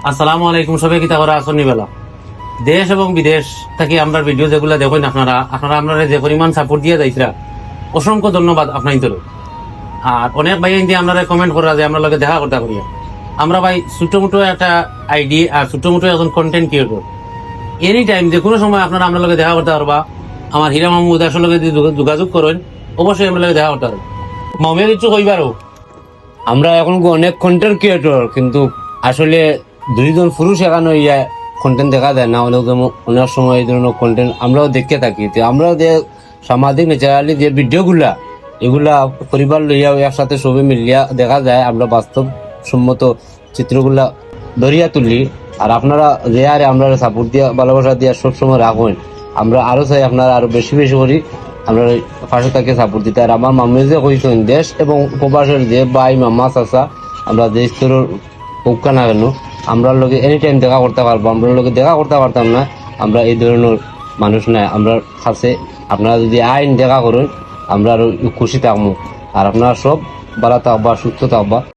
আসসালামু আলাইকুম। সবাই কিতা করে আসনি বেলা দেশ এবং বিদেশ থেকে আমরা ভিডিও যেগুলো দেখেন আপনারা আমরা যে পরিমাণ সাপোর্ট দিয়ে যাইছিলা অসংখ্য ধন্যবাদ আপনার। আর অনেক ভাই ইন্দি আমরা কমেন্ট করা যে আমরা লগে দেখা করতে করিয়া আমরা ভাই ছোট মোটো একটা আইডি আর ছোট মোটো এখন কন্টেন্ট ক্রিয়েটর। এনি টাইম যে কোনো সময় আপনারা আমরা লগে দেখা করতে পারবা। আমার হীরা মাহমুদ আসর লগে যদি যোগাযোগ করেন অবশ্যই আমরা লগে দেখা করতে পারবেন। মামিয়া কিছু কইবারও আমরা এখন অনেক কন্টেন্ট ক্রিয়েটর, কিন্তু আসলে দুইজন পুরুষ এখানে ইয়া কন্টেন্ট দেখা যায় না। অনেক সময় এই ধরনের কন্টেন্ট আমরাও দেখতে থাকি। তো আমরাও যে সামাজিক ন্যাচারালি যে ভিডিওগুলা এগুলা পরিবার লইয়া একসাথে সবে মিলিয়া দেখা যায়, আমরা বাস্তব সম্মত চিত্রগুলা ধরিয়া তুলি। আর আপনারা যে আরে আমরা সাপোর্ট দিয়া ভালোবাসা দিয়া সবসময় রাখবেন। আমরা আরো চাই আপনারা আরো বেশি বেশি করি আমরা পাশে তাকে সাপোর্ট দিতে। আর আমার মামু যে কইছেন দেশ এবং প্রবাসের যে ভাই মামা চাচা আমরা দেশ স্তরের হোক না কেন আমরা লোকে এনি টাইম দেখা করতে পারবো। আমরা লোকে দেখা করতে পারতাম না, আমরা এই ধরনের মানুষ নাই আমরা কাছে। আপনারা যদি আইন দেখা করুন আমরা আরো খুশি থাকবো। আর আপনারা সব ভালো থাকবা, সুস্থ থাকবা।